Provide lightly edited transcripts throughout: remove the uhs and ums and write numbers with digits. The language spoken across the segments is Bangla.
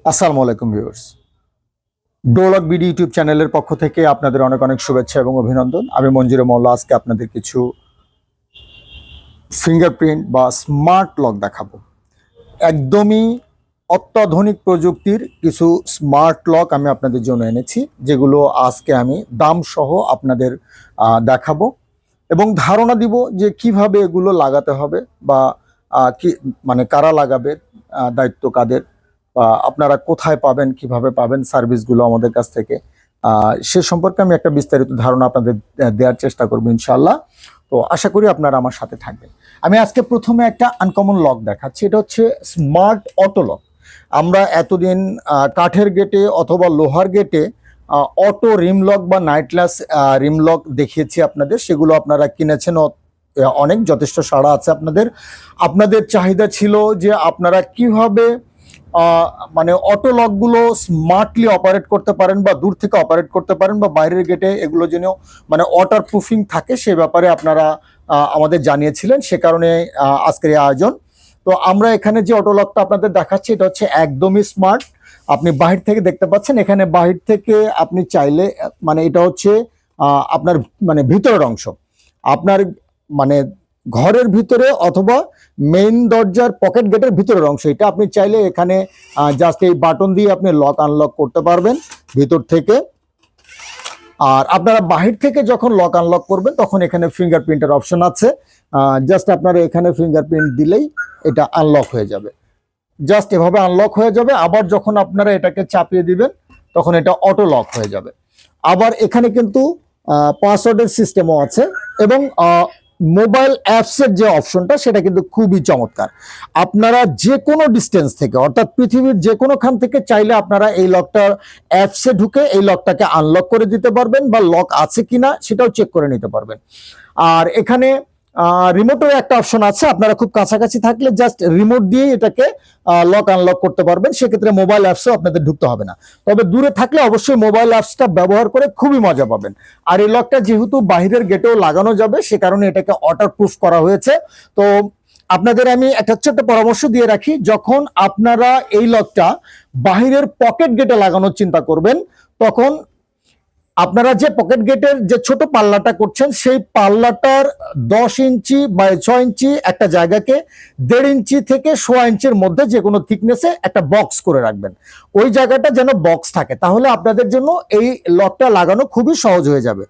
আসসালামু আলাইকুম ভিউয়ার্স। ডোলক বিডি ইউটিউব চ্যানেলের পক্ষ থেকে আপনাদের অনেক অনেক শুভেচ্ছা এবং অভিনন্দন। আমি মঞ্জুর মোল্লা আজকে আপনাদের কিছু ফিঙ্গারপ্রিন্ট বা স্মার্ট লক দেখাবো। একদমই অত্যাধুনিক প্রযুক্তির কিছু স্মার্ট লক আমি আপনাদের জন্য এনেছি, যেগুলো আজকে আমি দাম সহ আপনাদের দেখাবো এবং ধারণা দিব যে কিভাবে এগুলো লাগাতে হবে বা কি মানে কারা লাগাবে, দায়িত্ব কাদের, বা আপনারা কোথায় পাবেন, কিভাবে পাবেন সার্ভিসগুলো আমাদের কাছ থেকে, সে সম্পর্কে আমি একটা বিস্তারিত ধারণা আপনাদের দেওয়ার চেষ্টা করবো ইনশাল্লাহ। তো আশা করি আপনারা আমার সাথে থাকবেন। আমি আজকে প্রথমে একটা আনকমন লক দেখাচ্ছি। এটা হচ্ছে স্মার্ট অটো লক। আমরা এতদিন কাঠের গেটে অথবা লোহার গেটে অটো রিম লক বা নাইটলেস রিম লক দেখিয়েছি আপনাদের, সেগুলো আপনারা কিনেছেন, অনেক যথেষ্ট সাড়া আছে আপনাদের। আপনাদের চাহিদা ছিল যে আপনারা কিভাবে মানে অটো লকগুলো স্মার্টলি অপারেট করতে পারেন বা দূর থেকে অপারেট করতে পারেন বা বাইরের গেটে এগুলো যেন মানে ওয়াটার প্রুফিং থাকে, সে ব্যাপারে আপনারা আমাদের জানিয়েছিলেন। সে কারণে আজকের এই আয়োজন। তো আমরা এখানে যে অটো লকটা আপনাদের দেখাচ্ছি, এটা হচ্ছে একদমই স্মার্ট। আপনি বাহির থেকে দেখতে পাচ্ছেন, এখানে বাহির থেকে আপনি চাইলে মানে এটা হচ্ছে আপনার মানে ভিতরের অংশ, আপনার মানে ঘরের ভিতরে অথবা মেইন দরজার পকেট গেটের ভিতরের অংশ, এটা আপনি চাইলে এখানে জাস্ট এই বাটন দিয়ে আপনি লক আনলক করতে পারবেন ভিতর থেকে। আর আপনারা বাহির থেকে যখন লক আনলক করবেন তখন এখানে ফিঙ্গারপ্রিন্টের অপশন আছে, জাস্ট আপনারা এখানে ফিঙ্গারপ্রিন্ট দিলেই এটা আনলক হয়ে যাবে। জাস্ট এভাবে আনলক হয়ে যাবে। আবার যখন আপনারা এটাকে চাপিয়ে দিবেন তখন এটা অটো লক হয়ে যাবে। আবার এখানে কিন্তু পাসওয়ার্ডের সিস্টেমও আছে এবং মোবাইল অ্যাপসের যে অপশনটা সেটা কিন্তু খুবই চমৎকার। আপনারা যে কোনো ডিস্টেন্স থেকে অর্থাৎ পৃথিবীর যে কোনোখান থেকে চাইলে আপনারা এই লকটার অ্যাপসে ঢুকে এই লকটাকে আনলক করে দিতে পারবেন বা লক আছে কিনা সেটাও চেক করে নিতে পারবেন। আর এখানে রিমোটের একটা অপশন আছে, আপনারা খুব কাছাকাছি থাকলে জাস্ট রিমোট দিয়ে এটাকে লক আনলক করতে পারবেন। সেক্ষেত্রে মোবাইল অ্যাপসও আপনাদের ঢুকতে হবে না। তবে দূরে থাকলে অবশ্যই মোবাইল অ্যাপসটা ব্যবহার করে খুবই মজা পাবেন। আর এই লকটা যেহেতু বাহিরের গেটেও লাগানো যাবে, সে কারণে এটাকে ওয়াটারপ্রুফ করা হয়েছে। তো আপনাদের আমি একটা ছোট্ট পরামর্শ দিয়ে রাখি, যখন আপনারা এই লকটা বাহিরের পকেট গেটে লাগানোর চিন্তা করবেন, তখন আপনারা যে পকেট গেটের যে ছোট পাল্লাটা করছেন সেই পাল্লাটার 10 ইঞ্চি বা 6 ইঞ্চি একটা জায়গাকে 1.5 ইঞ্চি থেকে 1.25 ইঞ্চির মধ্যে যে কোনো থিকনেসে একটা বক্স করে রাখবেন। ওই জায়গাটা যেন বক্স থাকে, তাহলে আপনাদের জন্য এই লকটা লাগানো খুবই সহজ হয়ে যাবে।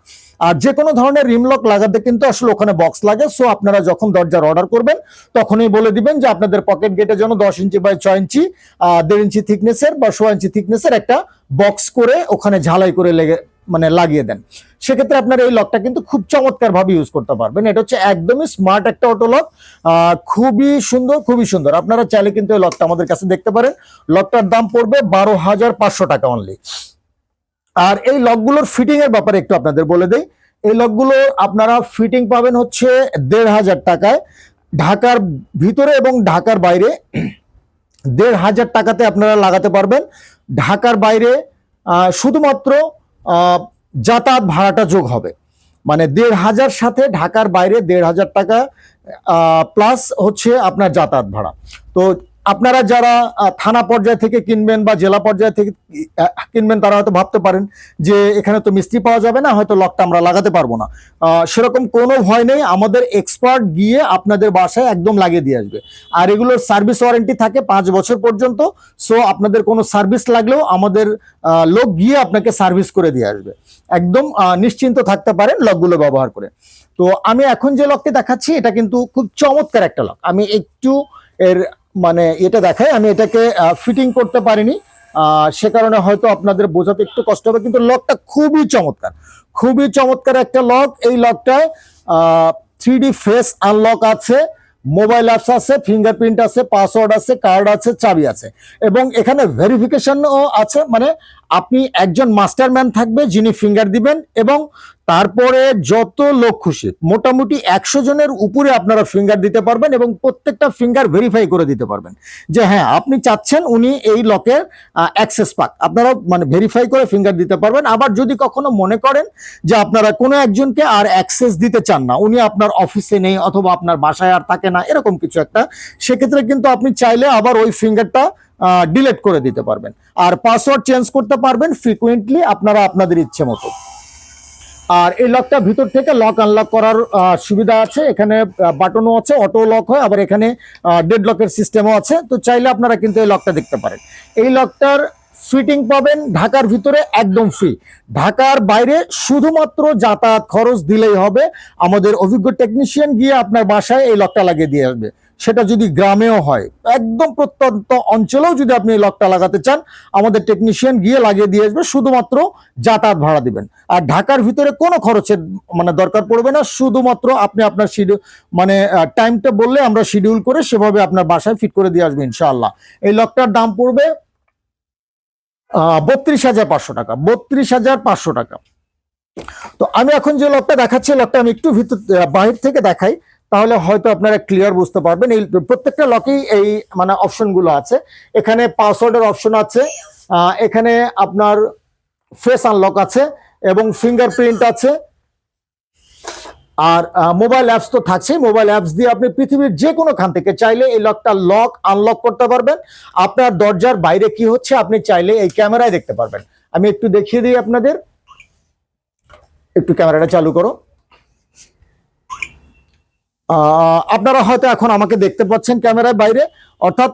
আর যে কোনো ধরনের রিম লক লাগাতে কিন্তু আসলে ওখানে বক্স লাগে। সো আপনারা যখন দরজার অর্ডার করবেন তখনই বলে দিবেন যে আপনাদের পকেট গেটের জন্য 10 ইঞ্চি বাই 6 ইঞ্চি 1.5 ইঞ্চি থিকনেসের বা 1.25 ইঞ্চি থিকনেসের একটা বক্স করে ওখানে ঝালাই করে লাগিয়ে দেন। সেক্ষেত্রে আপনার এই লকটা কিন্তু খুব চমৎকার ভাবে ইউজ করতে পারবেন। এটা হচ্ছে একদমই স্মার্ট একটা অটো লক, খুবই সুন্দর, খুবই সুন্দর। আপনারা চাইলে কিন্তু এই লকটা আমাদের কাছে দেখতে পারেন। লকটার দাম পড়বে 12,500 টাকা অনলি। আর এই লকগুলোর ফিটিং এর ব্যাপারে একটু আপনাদের বলে দেই। এই লকগুলো আপনারা ফিটিং পাবেন হচ্ছে 1,500 টাকায়। ঢাকার ভিতরে এবং ঢাকার বাইরে 1,500 টাকাতে আপনারা লাগাতে পারবেন। ঢাকার বাইরে শুধুমাত্র যাতায়াত ভাড়াটা যোগ হবে, মানে 1,500 সাথে ঢাকার বাইরে 1,500 টাকা প্লাস হচ্ছে আপনার যাতায়াত ভাড়া। তো আপনারা যারা থানা পর্যায় থেকে কিনবেন বা জেলা পর্যায় থেকে কিনবেন, তারা হয়তো ভাবতে পারেন যে এখানে তো মিস্ত্রি পাওয়া যাবে না, হয়তো লকটা আমরা লাগাতে পারবো না। সেরকম কোনো ভয় নেই, আমাদের এক্সপার্ট গিয়ে আপনাদের বাসায় একদম লাগিয়ে দিয়ে আসবে। আর এগুলোর সার্ভিস ওয়ারেন্টি থাকে 5 বছর পর্যন্ত। সো আপনাদের কোনো সার্ভিস লাগলেও আমাদের লোক গিয়ে আপনাকে সার্ভিস করে দিয়ে আসবে। একদম নিশ্চিন্ত থাকতে পারেন লকগুলো ব্যবহার করে। তো আমি এখন যে লকটি দেখাচ্ছি এটা কিন্তু খুব চমৎকার একটা লক। আমি একটু এর মানে এটা দেখাই, আমি এটাকে ফিটিং করতে পারিনি, সে কারণে হয়তো আপনাদের বোঝাতে একটু কষ্ট হবে, কিন্তু লকটা খুবই চমৎকার, খুবই চমৎকার একটা লক। এই লকটায় 3D ফেস আনলক আছে, মোবাইল অ্যাপস আছে, ফিঙ্গারপ্রিন্ট আছে, পাসওয়ার্ড আছে, কার্ড আছে, চাবি আছে এবং এখানে ভেরিফিকেশনও আছে। মানে আপনি একজন মাস্টারম্যান থাকবে যিনি ফিঙ্গার দিবেন এবং তারপরে যত লোক খুশি মোটামুটি 100 জনের উপরে আপনারা ফিঙ্গার দিতে পারবেন এবং প্রত্যেকটা ফিঙ্গার ভেরিফাই করে দিতে পারবেন যে হ্যাঁ আপনি চাচ্ছেন উনি এই লকের অ্যাক্সেস পাক। আপনারা মানে ভেরিফাই করে ফিঙ্গার দিতে পারবেন। আবার যদি কখনো মনে করেন যে আপনারা কোনো একজনকে আর অ্যাক্সেস দিতে চান না, উনি আপনার অফিসে নেই অথবা আপনার বাসায় আর থাকে না, এরকম কিছু একটা, সেক্ষেত্রে কিন্তু আপনি চাইলে আবার ওই ফিঙ্গারটা ডিলিট করে দিতে পারবেন। আর পাসওয়ার্ড চেঞ্জ করতে পারবেন ফ্রিকুয়েন্টলি আপনারা আপনাদের ইচ্ছে মতো। আর এই লকটা ভিতর থেকে লক আনলক করার সুবিধা আছে, এখানে বাটনও আছে, অটো লক হয়, আবার এখানে ডেড লকের সিস্টেমও আছে। তো চাইলে আপনারা কিন্তু এই লকটা দেখতে পারেন। এই লকটার ফিটিং পাবেন ঢাকার ভিতরে একদম ফ্রি। ঢাকার বাইরে শুধুমাত্র যাতায়াত খরচ দিলেই হবে। আমাদের অভিজ্ঞ টেকনিশিয়ান গিয়ে আপনার বাসায় এই লকটা লাগিয়ে দিয়ে আসবে। সেটা যদি গ্রামেও হয়, একদম প্রত্যন্ত অঞ্চলেও যদি আপনি এই লকটা লাগাতে চান, আমাদের টেকনিশিয়ান গিয়ে লাগিয়ে দিয়ে আসবে, শুধুমাত্র যাতায়াত ভাড়া দিবেন। আর ঢাকার ভিতরে কোনো খরচের দরকার পড়বে না, শুধুমাত্র আপনি আপনার শিডিউল টাইমটা বললে আমরা শিডিউল করে সেভাবে আপনার বাসায় ফিট করে দিয়ে আসবো ইনশাআল্লাহ। এই লকটার দাম পড়বে 32,500 টাকা, 32,500 টাকা। তো আমি এখন যে লকটা দেখাচ্ছি, লকটা আমি একটু ভিতর বাহির থেকে দেখাই, তাহলে হয়তো আপনারা ক্লিয়ার বুঝতে পারবেন। এই প্রত্যেকটা লকেই এই অপশনগুলো আছে। এখানে পাসওয়ার্ডের অপশন আছে, এখানে আপনার ফেস আনলক আছে এবং ফিঙ্গারপ্রিন্ট আছে। আর মোবাইল অ্যাপস তো থাকছেই, মোবাইল অ্যাপস দিয়ে আপনি পৃথিবীর যে কোনো খান থেকে চাইলে এই লকটা লক আনলক করতে পারবেন। আপনার দরজার বাইরে কি হচ্ছে আপনি চাইলে এই ক্যামেরায় দেখতে পারবেন। আমি একটু দেখিয়ে দিই আপনাদের, একটু ক্যামেরাটা চালু করো। আপনারা হয়তো এখন আমাকে দেখতে পাচ্ছেন ক্যামেরার বাইরে, অর্থাৎ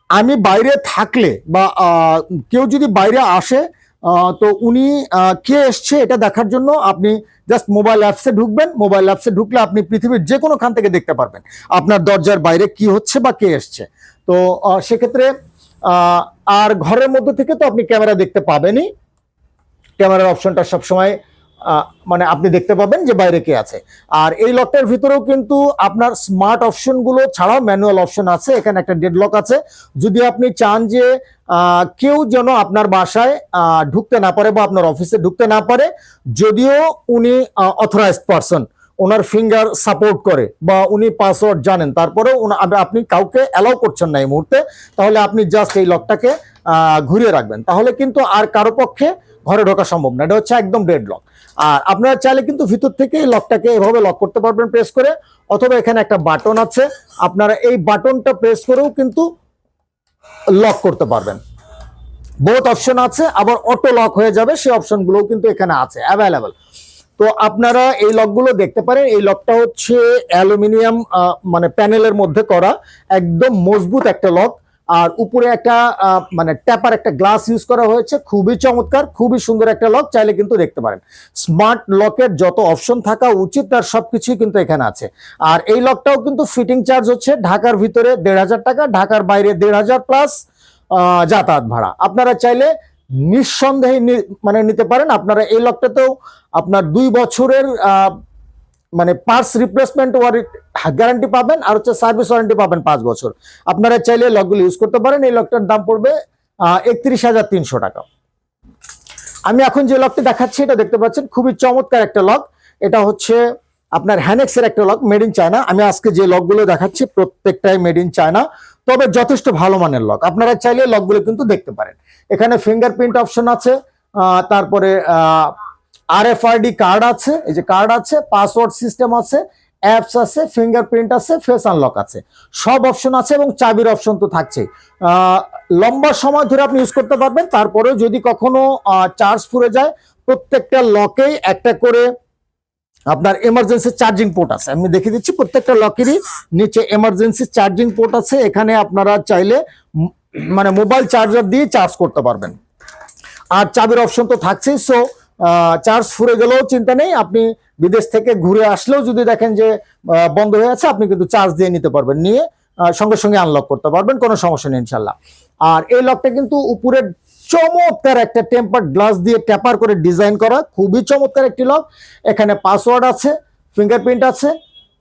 আমি বাইরে থাকলে বা কেউ যদি বাইরে আসে তো উনি কে এসছে এটা দেখার জন্য আপনি জাস্ট মোবাইল অ্যাপসে ঢুকবেন। মোবাইল অ্যাপসে ঢুকলে আপনি পৃথিবীর যে কোনো খান থেকে দেখতে পারবেন আপনার দরজার বাইরে কি হচ্ছে বা কে এসছে। তো সেক্ষেত্রে আর ঘরের মধ্যে থেকে তো আপনি ক্যামেরা দেখতে পাবেনই, ক্যামেরার অপশনটা সবসময় আপনি দেখতে পাবেন যে বাইরে কে আছে। আর এই লকটার ভিতরেও কিন্তু আপনার স্মার্ট অপশনগুলো ছাড়াও ম্যানুয়াল অপশন আছে। এখানে একটা ডেড লক আছে, যদি আপনি চান যে কেউ যেন আপনার বাসায় ঢুকতে না পারে বা আপনার অফিসে ঢুকতে না পারে, যদিও উনি অথরাইজড পারসন, ওনার ফিঙ্গার সাপোর্ট করে বা উনি পাসওয়ার্ড জানেন, তারপরেও আপনি কাউকে অ্যালাউ করছেন না এই মুহূর্তে, তাহলে আপনি জাস্ট এই লকটাকে ঘুরিয়ে রাখবেন, তাহলে কিন্তু আর কারো পক্ষে ঘরে ঢোকা সম্ভব না। এটা হচ্ছে একদম ডেড লক। আর আপনারা চাইলে কিন্তু ভিতর থেকে এই লকটাকে এভাবে লক করতে পারবেন প্রেস করে, অথবা এখানে একটা বাটন আছে, আপনারা এই বাটনটা প্রেস করেও কিন্তু লক করতে পারবেন। বহুত অপশন আছে, আবার অটো লক হয়ে যাবে সেই অপশনগুলোও কিন্তু এখানে আছে অ্যাভেলেবল। তো আপনারা এই লকগুলো দেখতে পারেন। এই লকটা হচ্ছে অ্যালুমিনিয়াম প্যানেলের মধ্যে করা, একদম মজবুত একটা লক। আর উপরে একটা ট্যাপার একটা গ্লাস ইউজ করা হয়েছে, খুবই চমৎকার, খুবই সুন্দর একটা লক, চাইলে কিন্তু দেখতে পারেন। স্মার্ট লকের যত অপশন থাকা উচিত তার সবকিছুই কিন্তু এখানে আছে। আর এই লকটাও কিন্তু ফিটিং চার্জ হচ্ছে ঢাকার ভিতরে 1,500 টাকা, ঢাকার বাইরে 1,500 প্লাস যাতায়াত ভাড়া। আপনারা চাইলে নিঃসন্দেহে নিতে পারেন। আপনারা এই লকটাতেও আপনার 2 বছরের পার্টস রিপ্লেসমেন্ট গ্যারান্টি পাবেন, আর হচ্ছে সার্ভিস ওয়ারেন্টি পাবেন 5 বছর। আপনারা চাইলে লকগুলো ইউজ করতে পারেন। এই লকটার দাম পড়বে 31,300 টাকা। আমি এখন যে লকটি দেখাচ্ছি এটা দেখতে পাচ্ছেন, খুবই চমৎকার একটা লক। এটা হচ্ছে আপনার হ্যানেক্স এর একটা লক, মেড ইন চায়না। আমি আজকে যে লকগুলো দেখাচ্ছি প্রত্যেকটাই মেড ইন চায়না, তবে যথেষ্ট ভালো মানের লক। আপনারা চাইলে লকগুলো কিন্তু দেখতে পারেন। এখানে ফিঙ্গারপ্রিন্ট অপশন আছে, তারপরে RFID কার্ড আছে, এই যে কার্ড আছে, পাসওয়ার্ড সিস্টেম আছে, অ্যাপস আছে, ফিঙ্গারপ্রিন্ট আছে, ফেস আনলক আছে, সব অপশন আছে এবং চাবির অপশন তো থাকছেই। লম্বা সময় ধরে আপনি ইউজ করতে পারবেন। তারপরে যদি কখনো চার্জ ফুরে যায়, প্রত্যেকটা লকেই একটা করে আপনার এমার্জেন্সি চার্জিং পোর্ট আছে। আমি দেখিয়ে দিচ্ছি, প্রত্যেকটা লকেরই নিচে এমার্জেন্সি চার্জিং পোর্ট আছে। এখানে আপনারা চাইলে মোবাইল চার্জার দিয়ে চার্জ করতে পারবেন। আর চাবির অপশন তো থাকছেই। সো চার্জ ফুরে গেলেও চিন্তা নেই, আপনি বিদেশ থেকে ঘুরে আসলেও যদি দেখেন যে বন্ধ হয়ে আছে, আপনি কিন্তু চার্জ দিয়ে নিতে পারবেন, নিয়ে সঙ্গে সঙ্গে আনলক করতে পারবেন, কোনো সমস্যা নেই ইনশাল্লাহ। আর এই লকটা কিন্তু উপরে চমৎকার একটা টেম্পার্ড গ্লাস দিয়ে ট্যাপার করে ডিজাইন করা, খুবই চমৎকার একটি লক। এখানে পাসওয়ার্ড আছে, ফিঙ্গারপ্রিন্ট আছে,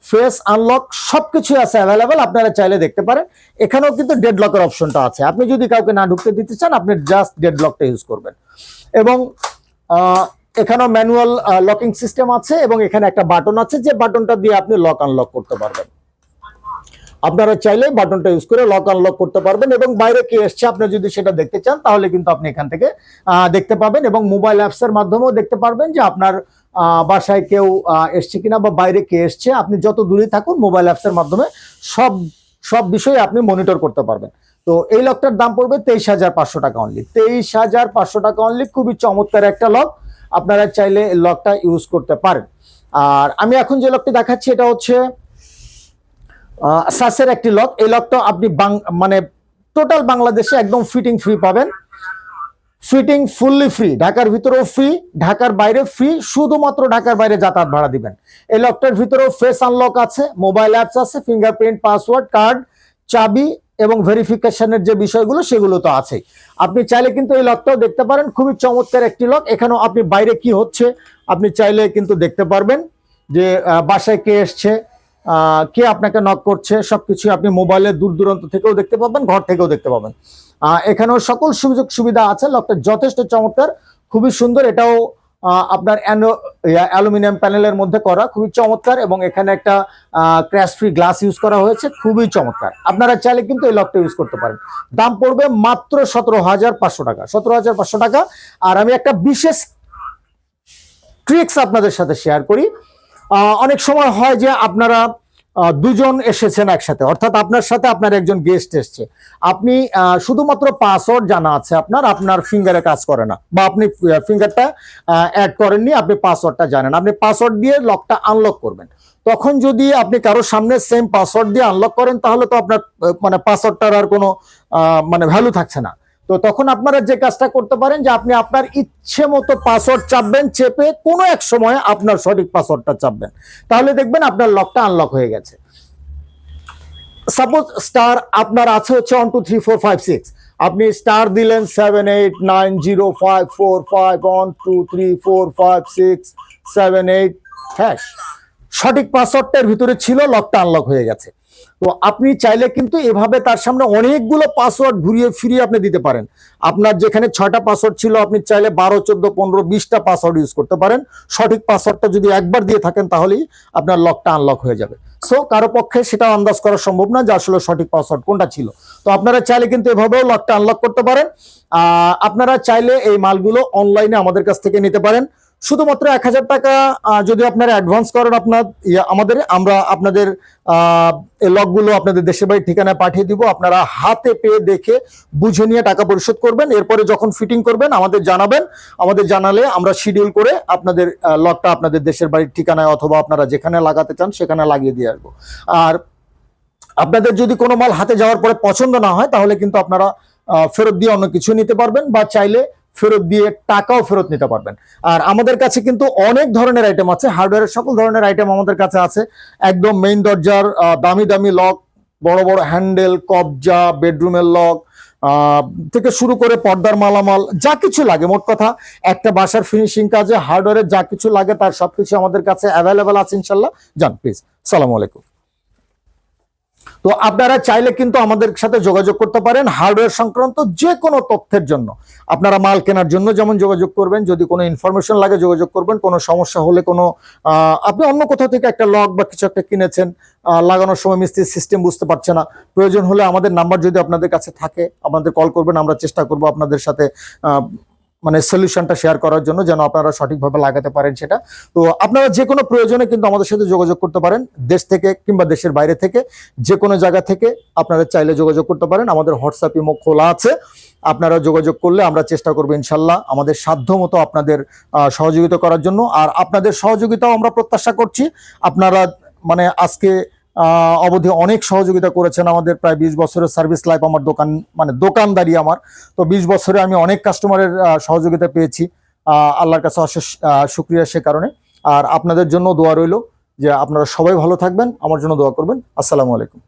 ফেস আনলক সবকিছু আছে অ্যাভেলেবেল। আপনারা চাইলে দেখতে পারেন। এখানেও কিন্তু ডেড লকের অপশনটা আছে, আপনি যদি কাউকে না ঢুকতে দিতে চান আপনি জাস্ট ডেড লকটা ইউজ করবেন। এবং এখানেও ম্যানুয়াল লকিং সিস্টেম আছে, এবং এখানে একটা বাটন আছে, যে বাটনটা দিয়ে আপনি লক আনলক করতে পারবেন। আপনারা চাইলে বাটনটা ইউজ করে লক আনলক করতে পারবেন। এবং বাইরে কে এসছে আপনি যদি সেটা দেখতে চান, তাহলে কিন্তু আপনি এখান থেকে দেখতে পাবেন। এবং মোবাইল অ্যাপসের মাধ্যমেও দেখতে পারবেন যে আপনার বাসায় কেউ এসছে কিনা বা বাইরে কে এসছে। আপনি যত দূরে থাকুন, মোবাইল অ্যাপসের মাধ্যমে সব বিষয়ে আপনি মনিটর করতে পারবেন। তো এই লকটার দাম পড়বে 23,500 টাকা অনলি, 23,500 টাকা অনলি। খুবই চমৎকার একটা লক, আপনারা চাইলে এই লকটা ইউজ করতে পারেন। আর আমি এখন যে লকটি দেখাচ্ছি এটা হচ্ছে সাসের একটি লক। এই লকটা আপনি মানে টোটাল বাংলাদেশে একদম ফিটিং ফ্রি পাবেন, ফিটিং ফুললি ফ্রি, ঢাকার ভিতরেও ফ্রি, ঢাকার বাইরে ফ্রি, শুধুমাত্র ঢাকার বাইরে যাতায়াত ভাড়া দিবেন। এই লকটার ভিতরেও ফেস আনলক আছে, মোবাইল অ্যাপস আছে, ফিঙ্গারপ্রিন্ট, পাসওয়ার্ড, কার্ড, চাবি এবং ভেরিফিকেশনের যে বিষয়গুলো সেগুলো তো আছে। আপনি চাইলে কিন্তু এই লকটাও দেখতে পারেন, খুবই চমৎকার একটি লক। এখানেও আপনি বাইরে কি হচ্ছে আপনি চাইলে কিন্তু দেখতে পারবেন, যে বাসায় কে এসছে, কে আপনাকে নক করছে, সবকিছু আপনি মোবাইলের দূর দূরান্ত থেকেও দেখতে পাবেন, ঘর থেকেও দেখতে পাবেন। এখানেও সকল সুযোগ সুবিধা আছে। লকটা যথেষ্ট চমৎকার, খুবই সুন্দর। এটাও আপনার অ্যালুমিনিয়াম প্যানেলের মধ্যে করা, খুবই চমৎকার। এবং এখানে একটা ক্র্যাশ ফ্রি গ্লাস ইউজ করা হয়েছে, খুবই চমৎকার। আপনারা চাইলে কিন্তু এই লকটা ইউজ করতে পারেন। দাম পড়বে মাত্র 17,500 টাকা, 17,500 টাকা। আর আমি একটা বিশেষ ট্রিক্স আপনাদের সাথে শেয়ার করি। অনেক সময় হয় যে আপনারা দুজন এসেছেন একসাথে, অর্থাৎ আপনার সাথে আপনার একজন গেস্ট এসছে, আপনি শুধুমাত্র পাসওয়ার্ড জানা আছে, আপনার ফিঙ্গারে কাজ করে না, বা আপনি ফিঙ্গারটা অ্যাড করেননি, আপনি পাসওয়ার্ডটা জানেন, আপনি পাসওয়ার্ড দিয়ে লকটা আনলক করবেন। তখন যদি আপনি কারোর সামনে সেম পাসওয়ার্ড দিয়ে আনলক করেন, তাহলে তো আপনার মানে পাসওয়ার্ডটার আর কোনো মানে ভ্যালু থাকছে না। তো তখন আপনারা যে কাজটা করতে পারেন, যে আপনি আপনার ইচ্ছে মতো পাসওয়ার্ড চাপবেন, চেপে কোনো এক সময় আপনার সঠিক পাসওয়ার্ডটা চাপবেন, তাহলে দেখবেন আপনার লকটা আনলক হয়ে গেছে। সাপোজ স্টার আপনার আছে হচ্ছে 1 2 3 4 5 6, আপনি স্টার দিলেন 7 8 9 0 5 4 5 1 2 3 4 5 6 7 8 হ্যাশ, সঠিক পাসওয়ার্ডটার ভিতরে ছিল, লকটা আনলক হয়ে গেছে। তো আপনি চাইলে কিন্তু এভাবে তার সামনে অনেকগুলো পাসওয়ার্ড ঘুরিয়ে ফিরিয়ে আপনি দিতে পারেন। আপনার যেখানে 6টা পাসওয়ার্ড ছিল, আপনি চাইলে 12 14 15 20টা পাসওয়ার্ড ইউজ করতে পারেন। সঠিক পাসওয়ার্ডটা যদি একবার দিয়ে থাকেন, তাহলেই আপনার লকটা আনলক হয়ে যাবে। সো কারো পক্ষে সেটা আন্দাজ করা সম্ভব না যে আসলে সঠিক পাসওয়ার্ড কোনটা ছিল। তো আপনারা চাইলে কিন্তু এভাবেও লকটা আনলক করতে পারেন। আপনারা চাইলে এই মালগুলো অনলাইনে আমাদের কাছ থেকে নিতে পারেন। শুধুমাত্র 1,000 টাকা যদি আপনারা অ্যাডভান্স করেন আমরা আপনাদের এই লকগুলো আপনাদের দেশের বাড়ির ঠিকানায় পাঠিয়ে দিব। আপনারা হাতে পেয়ে দেখে বুঝে নিয়ে টাকা পরিশোধ করবেন। এরপরে যখন ফিটিং করবেন আমাদের জানাবেন, আমাদের জানালে আমরা শিডিউল করে আপনাদের লকটা আপনাদের দেশের বাড়ির ঠিকানায় অথবা আপনারা যেখানে লাগাতে চান সেখানে লাগিয়ে দিয়ে আসবো। আর আপনাদের যদি কোনো মাল হাতে যাওয়ার পরে পছন্দ না হয়, তাহলে কিন্তু আপনারা ফেরত দিয়ে অন্য কিছু নিতে পারবেন, বা চাইলে ফেরত দিয়ে টাকাও ফেরত নিতে পারবেন। আর আমাদের কাছে কিন্তু অনেক ধরনের আইটেম আছে, হার্ডওয়্যারের সকল ধরনের আইটেম আমাদের কাছে আছে। একদম মেইন দরজার দামি দামি লক, বড় বড় হ্যান্ডেল, কবজা, বেডরুমের লক থেকে শুরু করে পর্দার মালামাল, যা কিছু লাগে, মোট কথা একটা বাসার ফিনিশিং কাজে হার্ডওয়্যারের যা কিছু লাগে তার সবকিছু আমাদের কাছে অ্যাভেলেবেল আছে ইনশাল্লাহ। যান প্লিজ, সালামু আলাইকুম। তো আপনারা চাইলে কিন্তু আমাদের সাথে যোগাযোগ করতে পারেন হার্ডওয়্যার সংক্রান্ত যে কোনো তথ্যের জন্য। আপনারা মাল কেনার জন্য যেমন যোগাযোগ করবেন, যদি কোনো ইনফরমেশন লাগে যোগাযোগ করবেন, কোনো সমস্যা হলে, কোনো আপনি অন্য কোথাও থেকে একটা লক বা কিছু একটা কিনেছেন, লাগানোর সময় মিস্ত্রির সিস্টেম বুঝতে পারছে না, প্রয়োজন হলে আমাদের নাম্বার যদি আপনাদের কাছে থাকে আমাদের কল করবেন, আমরা চেষ্টা করব আপনাদের সাথে মানে সলিউশনটা শেয়ার করার জন্য, যেন আপনারা সঠিকভাবে লাগাতে পারেন সেটা। তো আপনারা যে কোনো প্রয়োজনে কিন্তু আমাদের সাথে যোগাযোগ করতে পারেন, দেশ থেকে কিংবা দেশের বাইরে থেকে, যে কোনো জায়গা থেকে আপনারা চাইলে যোগাযোগ করতে পারেন। আমাদের হোয়াটসঅ্যাপ ইমো খোলা আছে, আপনারা যোগাযোগ করলে আমরা চেষ্টা করবো ইনশাল্লাহ আমাদের সাধ্য মতো আপনাদের সহযোগিতা করার জন্য। আর আপনাদের সহযোগিতাও আমরা প্রত্যাশা করছি। আপনারা মানে আজকে অবধি অনেক সহযোগিতা করেছেন আমাদের, প্রায় 20 বছরের সার্ভিস লাইফ আমার দোকানদারি আমার। তো 20 বছরে আমি অনেক কাস্টমারের সহযোগিতা পেয়েছি, আল্লাহর কাছে অশেষ শুকরিয়া সে কারণে। আর আপনাদের জন্য দোয়া রইল যে আপনারা সবাই ভালো থাকবেন, আমার জন্য দোয়া করবেন। আসসালামু আলাইকুম।